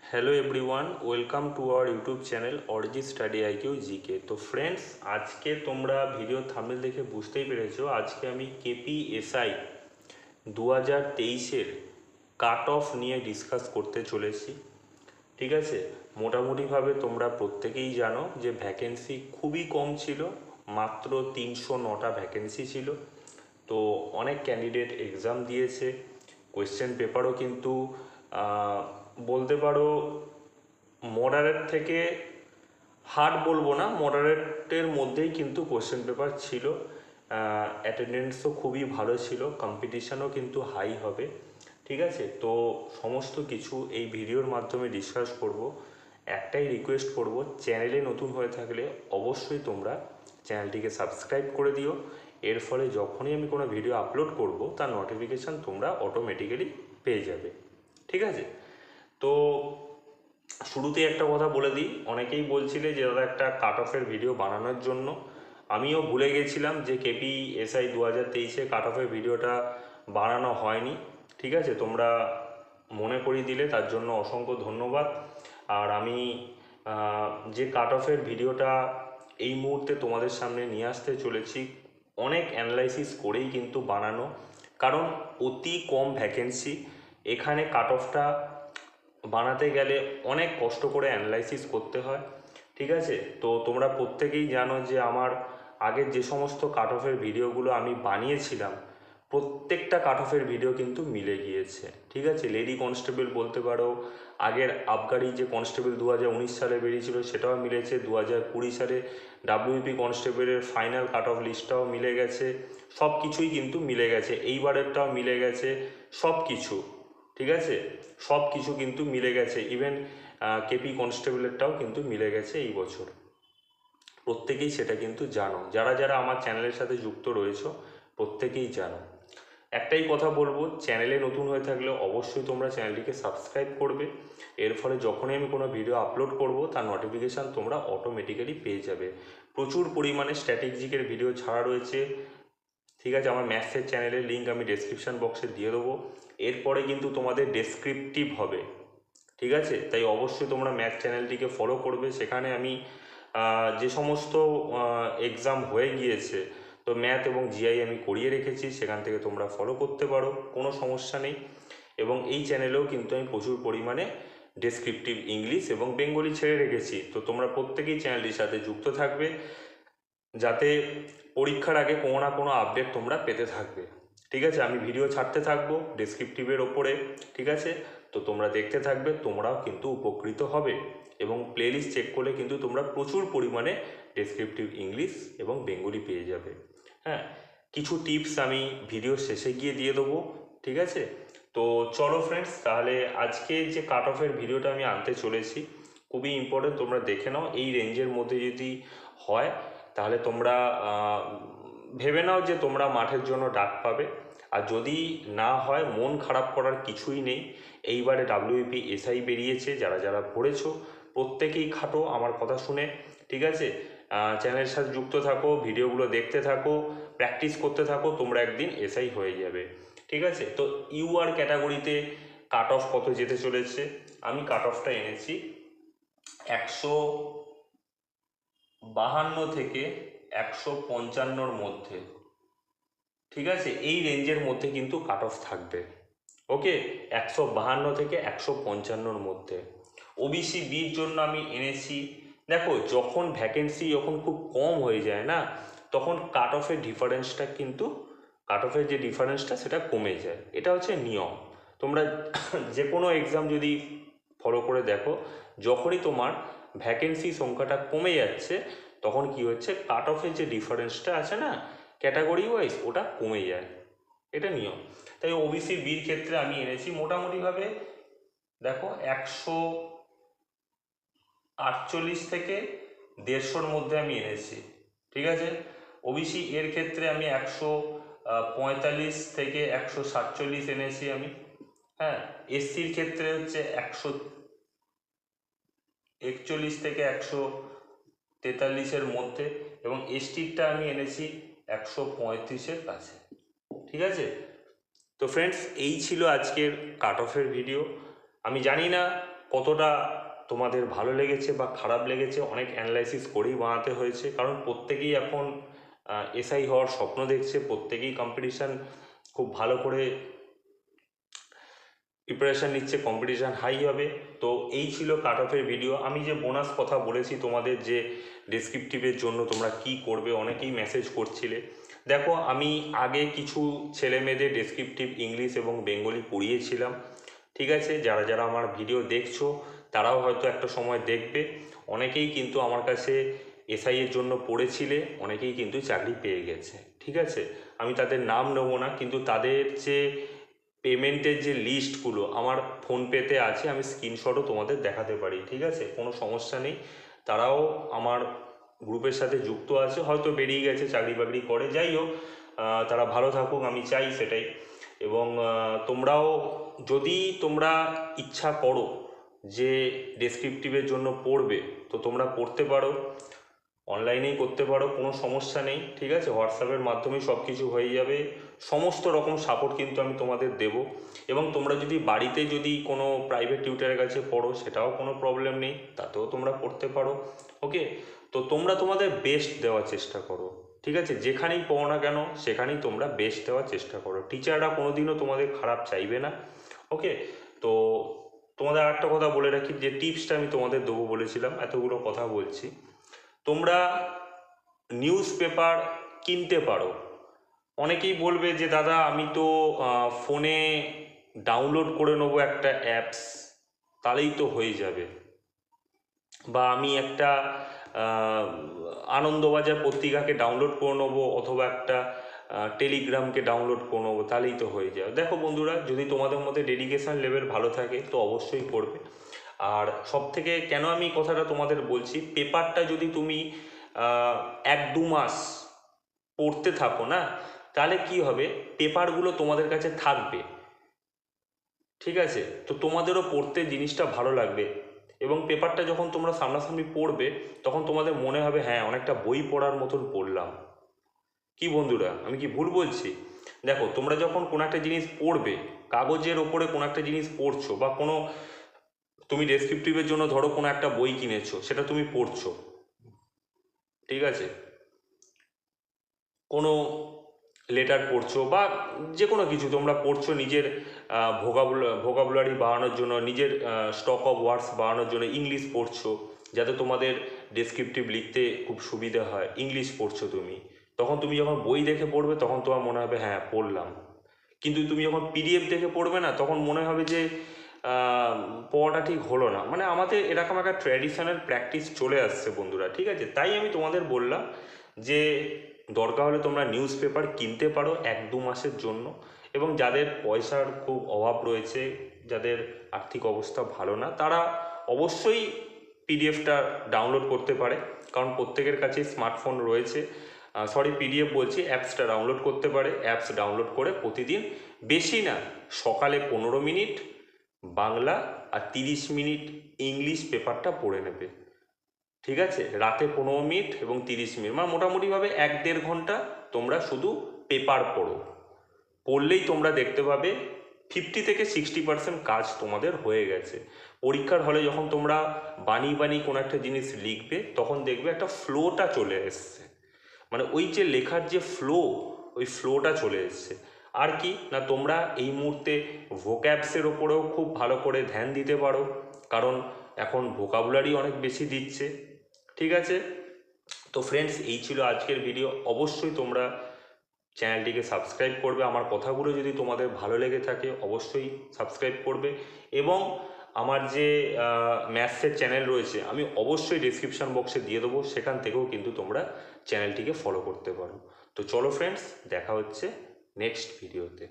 Hello everyone welcome to our YouTube channel Arijit study IQ GK. তো friends, আজকে তোমরা video thumbnail দেখে বুঝতেই পেরেছো আজকে আমি কেপিএসআই 2023-এর কাট অফ নিয়ে ডিসকাস করতে চলেছি। ঠিক আছে, মোটামুটিভাবে তোমরা প্রত্যেকেই জানো যে ভ্যাকেন্সি খুবই কম ছিল, মাত্র 309টা ভ্যাকেন্সি ছিল। তো অনেক ক্যান্ডিডেট এক্সাম দিয়েছে, কোয়েশ্চেন পেপারও কিন্তু বলতে পারো মডারেট থেকে হার্ড বলবো না, মডারেটের মধ্যেই কিন্তু কোয়েশ্চেন পেপার ছিল। অ্যাটেন্ডেন্সও খুবই ভালো ছিল, কম্পিটিশানও কিন্তু হাই হবে। ঠিক আছে, তো সমস্ত কিছু এই ভিডিওর মাধ্যমে ডিসকাস করব। একটাই রিকোয়েস্ট করব, চ্যানেলে নতুন হয়ে থাকলে অবশ্যই তোমরা চ্যানেলটিকে সাবস্ক্রাইব করে দিও। এর ফলে যখনই আমি কোনো ভিডিও আপলোড করব তার নোটিফিকেশান তোমরা অটোমেটিক্যালি পেয়ে যাবে। ঠিক আছে, তো শুরুতে একটা কথা বলে দিই, অনেকেই বলছিলে যে দাদা একটা কাট অফের ভিডিও বানানোর জন্য। আমিও ভুলে গেছিলাম যে কেপিএসআই 2023-এ কাট অফের ভিডিওটা বানানো হয়নি। ঠিক আছে, তোমরা মনে করিয়ে দিলে তার জন্য অসংখ্য ধন্যবাদ। আর আমি যে কাট অফের ভিডিওটা এই মুহূর্তে তোমাদের সামনে নিয়ে আসতে চলেছি, অনেক অ্যানালাইসিস করেই কিন্তু বানানো, কারণ অতি কম ভ্যাকেন্সি। এখানে কাট অফটা বানাতে গেলে অনেক কষ্ট করে অ্যানালাইসিস করতে হয়। ঠিক আছে, তো তোমরা প্রত্যেকেই জানো যে আমার আগের যে সমস্ত কাট অফের ভিডিওগুলো আমি বানিয়েছিলাম, প্রত্যেকটা কাট অফের ভিডিও কিন্তু মিলে গিয়েছে। ঠিক আছে, লেডি কনস্টেবল বলতে পারো, আগের আবগারি যে কনস্টেবল 2019 সালে বেরিয়েছিল সেটাও মিলেছে, 2020 সালে ডাব্লিউপি কনস্টেবলের ফাইনাল কাট অফ লিস্টটাও মিলে গেছে, সব কিছুই কিন্তু মিলে গেছে, এইবারেরটাও মিলে গেছে, সব কিছু। ঠিক আছে, সব কিছু কিন্তু মিলে গেছে, ইভেন কেপি কনস্টেবলেরটাও কিন্তু মিলে গেছে এই বছর। প্রত্যেকেই সেটা কিন্তু জানো, যারা যারা আমার চ্যানেলের সাথে যুক্ত রয়েছো প্রত্যেকেই জানো। একটাই কথা বলবো, চ্যানেলে নতুন হয়ে থাকলে অবশ্যই তোমরা চ্যানেলটিকে সাবস্ক্রাইব করবে। এর ফলে যখনই আমি কোনো ভিডিও আপলোড করব তার নোটিফিকেশান তোমরা অটোমেটিক্যালি পেয়ে যাবে। প্রচুর পরিমাণে স্ট্র্যাটেজিকের ভিডিও ছাড়া রয়েছে। ঠিক আছে, আমার ম্যাথসের চ্যানেলের লিঙ্ক আমি ডেসক্রিপশান বক্সে দিয়ে দেবো। এরপরে কিন্তু তোমাদের ডেসক্রিপটিভ হবে। ঠিক আছে, তাই অবশ্যই তোমরা ম্যাথ চ্যানেলটিকে ফলো করবে। সেখানে আমি যে সমস্ত এক্সাম হয়ে গিয়েছে, তো ম্যাথ এবং জিআই আমি করিয়ে রেখেছি, সেখান থেকে তোমরা ফলো করতে পারো, কোনো সমস্যা নেই। এবং এই চ্যানেলেও কিন্তু আমি প্রচুর পরিমাণে ডেসক্রিপটিভ ইংলিশ এবং বেঙ্গলি ছেড়ে রেখেছি। তো তোমরা প্রত্যেকেই চ্যানেলটির সাথে যুক্ত থাকবে, যাতে পরীক্ষার আগে কোনো না কোনো আপডেট তোমরা পেতে থাকবে। ঠিক আছে, আমি ভিডিও ছাড়তে থাকবো ডেসক্রিপটিভের ওপরে। ঠিক আছে, তো তোমরা দেখতে থাকবে, তোমরাও কিন্তু উপকৃত হবে। এবং প্লেলিস্ট চেক করলে কিন্তু তোমরা প্রচুর পরিমাণে ডেসক্রিপটিভ ইংলিশ এবং বেঙ্গলি পেয়ে যাবে। হ্যাঁ, কিছু টিপস আমি ভিডিও শেষে গিয়ে দিয়ে দেবো। ঠিক আছে, তো চলো ফ্রেন্ডস, তাহলে আজকে যে কাট অফের ভিডিওটা আমি আনতে চলেছি খুবই ইম্পর্টেন্ট, তোমরা দেখে নাও। এই রেঞ্জের মধ্যে যদি হয় তাহলে তোমরা ভেবে নাও যে তোমরা মাঠের জন্য ডাক পাবে। আর যদি না হয়, মন খারাপ করার কিছুই নেই। এইবারে ডাব্লিউপি এসআই বেরিয়েছে, যারা যারা পড়েছো প্রত্যেকেই খাটো আমার কথা শুনে। ঠিক আছে, চ্যানেলের সাথে যুক্ত থাকো, ভিডিওগুলো দেখতে থাকো, প্র্যাকটিস করতে থাকো, তোমরা একদিন এসআই হয়ে যাবে। ঠিক আছে, তো ইউআর ক্যাটাগরিতে কাট অফ কত যেতে চলেছে, আমি কাট অফটা এনেছি 152 থেকে 155-র মধ্যে। ঠিক আছে, এই রেঞ্জের মধ্যে কিন্তু কাট অফ থাকবে। ওকে, 152 থেকে 155-র মধ্যে। ওবিসি বির জন্য আমি এনেছি, দেখো যখন ভ্যাকেন্সি যখন খুব কম হয়ে যায় না, তখন কাট অফের ডিফারেন্সটা কিন্তু, কাট অফের যে ডিফারেন্সটা সেটা কমে যায়, এটা হচ্ছে নিয়ম। তোমরা যে কোনো এক্সাম যদি ফলো করে দেখো, যখনই তোমার ভ্যাকেন্সি সংখ্যাটা কমে যাচ্ছে তখন কি হচ্ছে, কাট অফের যে ডিফারেন্সটা আছে না ক্যাটাগরি ওয়াইজ, ওটা কমে যায়, এটা নিয়ম। তাই ওবিসি বির ক্ষেত্রে আমি এনেছি মোটামুটিভাবে, দেখো 148 থেকে 150-র মধ্যে আমি এনেছি। ঠিক আছে, ওবিসি এর ক্ষেত্রে আমি 145 থেকে 147 এনেছি আমি। হ্যাঁ, এসসির ক্ষেত্রে হচ্ছে 141 থেকে 143-এর মধ্যে, এবং এসটিরটা আমি এনেছি 135-এর কাছে। ঠিক আছে, তো ফ্রেন্ডস এই ছিল আজকের কাট অফের ভিডিও। আমি জানি না কতটা তোমাদের ভালো লেগেছে বা খারাপ লেগেছে অনেক অ্যানালাইসিস করেই বানাতে হয়েছে, কারণ প্রত্যেকেই এখন এসআই হওয়ার স্বপ্ন দেখছে, প্রত্যেকেই কম্পিটিশান খুব ভালো করে প্রিপারেশান নিচ্ছে, কম্পিটিশান হাই হবে। তো এই ছিল কাট অফের ভিডিও। আমি যে বোনাস কথা বলেছি তোমাদের, যে ডেসক্রিপটিভের জন্য তোমরা কি করবে, অনেকেই মেসেজ করছিলে। দেখো, আমি আগে কিছু ছেলে মেয়েদের ডেসক্রিপটিভ ইংলিশ এবং বেঙ্গলি পড়িয়েছিলাম, ঠিক আছে? যারা যারা আমার ভিডিও দেখছো তারাও হয়তো একটা সময় দেখবে। অনেকেই কিন্তু আমার কাছে এসআইয়ের জন্য পড়েছিলে, অনেকেই কিন্তু চাকরি পেয়ে গেছে, ঠিক আছে? আমি তাদের নাম নেবো না, কিন্তু তাদের যে পেমেন্টের যে লিস্টগুলো আমার ফোনপেতে আছে, আমি স্ক্রিনশটও তোমাদের দেখাতে পারি, ঠিক আছে? কোনো সমস্যা নেই। তারাও আমার গ্রুপের সাথে যুক্ত আছে, হয়তো বেরিয়ে গেছে, চাকরি বাকরি করে, যাই হোক, তারা ভালো থাকুক, আমি চাই সেটাই। এবং তোমরাও যদি তোমরা ইচ্ছা করো যে ডেসক্রিপটিভের জন্য পড়বে, তো তোমরা পড়তে পারো, অনলাইনেই করতে পারো, কোনো সমস্যা নেই, ঠিক আছে? হোয়াটসঅ্যাপের মাধ্যমেই সব কিছু হয়ে যাবে। সমস্ত রকম সাপোর্ট কিন্তু আমি তোমাদের দেব। এবং তোমরা যদি বাড়িতে যদি কোনো প্রাইভেট টিউটারের কাছে পড়ো, সেটাও কোনো প্রবলেম নেই, তাতেও তোমরা পড়তে পারো। ওকে, তো তোমরা তোমাদের বেস্ট দেওয়ার চেষ্টা করো, ঠিক আছে? যেখানেই পড়ো না কেন সেখানেই তোমরা বেস্ট দেওয়ার চেষ্টা করো। টিচাররা কোনোদিনও তোমাদের খারাপ চাইবে না। ওকে, তো তোমাদের আরেকটা কথা বলে রাখি, যে টিপসটা আমি তোমাদের দেবো বলেছিলাম, এতগুলো কথা বলছি, তোমরা নিউজ পেপার কিনতে পারো। অনেকেই বলবে যে দাদা আমি তো ফোনে ডাউনলোড করে নেবো একটা অ্যাপস, তাহলেই তো হয়ে যাবে, বা আমি একটা আনন্দবাজার পত্রিকাকে ডাউনলোড করে নেবো, অথবা একটা টেলিগ্রামকে ডাউনলোড করে নেবো, তাহলেই তো হয়ে যাবে। দেখো বন্ধুরা, যদি তোমাদের মধ্যে ডেডিকেশান লেভেল ভালো থাকে তো অবশ্যই করবে। আর সব থেকে কেন আমি কথাটা তোমাদের বলছি, পেপারটা যদি তুমি 1-2 মাস পড়তে থাকো না, তাহলে কি হবে, পেপারগুলো তোমাদের কাছে থাকবে, ঠিক আছে? তো তোমাদেরও পড়তে জিনিসটা ভালো লাগবে, এবং পেপারটা যখন তোমরা সামনাসামনি পড়বে তখন তোমাদের মনে হবে হ্যাঁ অনেকটা বই পড়ার মতন পড়লাম। কি বন্ধুরা, আমি কি ভুল বলছি? দেখো, তোমরা যখন কোনো একটা জিনিস পড়বে, কাগজের ওপরে কোনো একটা জিনিস পড়ছো, বা কোনো তুমি ডেসক্রিপটিভের জন্য ধরো কোনো একটা বই কিনেছো, সেটা তুমি পড়ছো, ঠিক আছে? কোনো লেটার পড়ছো বা যে কোনো কিছু তোমরা পড়ছো নিজের ভোকাবুলারি বাড়ানোর জন্য, নিজের স্টক অফ ওয়ার্ডস বাড়ানোর জন্য ইংলিশ পড়ছো, যাতে তোমাদের ডেসক্রিপটিভ লিখতে খুব সুবিধা হয়, ইংলিশ পড়ছো তুমি। তখন তুমি যখন বই দেখে পড়বে তখন তোমার মনে হবে হ্যাঁ পড়লাম। কিন্তু তুমি যখন পিডিএফ দেখে পড়বে না, তখন মনে হবে যে পড়াটা ঠিক হলো না। মানে আমাদের এরকম একটা ট্র্যাডিশনাল প্র্যাকটিস চলে আসছে বন্ধুরা, ঠিক আছে? তাই আমি তোমাদের বললাম যে দরকার হলে তোমরা নিউজ পেপার কিনতে পারো 1-2 মাসের জন্য। এবং যাদের পয়সার খুব অভাব রয়েছে, যাদের আর্থিক অবস্থা ভালো না, তারা অবশ্যই পিডিএফটা ডাউনলোড করতে পারে, কারণ প্রত্যেকের কাছে স্মার্টফোন রয়েছে। পিডিএফ বলছি, অ্যাপসটা ডাউনলোড করতে পারে। অ্যাপস ডাউনলোড করে প্রতিদিন, বেশি না, সকালে 15 মিনিট বাংলা আর 30 মিনিট ইংলিশ পেপারটা পড়ে নেবে, ঠিক আছে? রাতে 15 মিনিট এবং 30 মিনিট, মানে মোটামুটিভাবে 1-1.5 ঘন্টা তোমরা শুধু পেপার পড়ো। পড়লেই তোমরা দেখতে পাবে 50 থেকে 60% কাজ তোমাদের হয়ে গেছে। পরীক্ষার হলে যখন তোমরা বানিয়ে বানিয়ে কোনো একটা জিনিস লিখবে, তখন দেখবে একটা ফ্লোটা চলে এসছে, মানে ওই যে লেখার যে ফ্লো, ওই ফ্লোটা চলে এসছে। আর কি না, তোমরা এই মুহূর্তে ভোক্যাবসের ওপরেও খুব ভালো করে ধ্যান দিতে পারো, কারণ এখন ভোকাবুলারি অনেক বেশি দিচ্ছে, ঠিক আছে? তো ফ্রেন্ডস, এই ছিল আজকের ভিডিও। অবশ্যই তোমরা চ্যানেলটিকে সাবস্ক্রাইব করবে। আমার কথাগুলো যদি তোমাদের ভালো লেগে থাকে অবশ্যই সাবস্ক্রাইব করবে। এবং আমার যে ম্যাথসের চ্যানেল রয়েছে, আমি অবশ্যই ডেসক্রিপশান বক্সে দিয়ে দেবো, সেখান থেকেও কিন্তু তোমরা চ্যানেলটিকে ফলো করতে পারো। তো চলো ফ্রেন্ডস, দেখা হচ্ছে নেক্সট ভিডিওতে।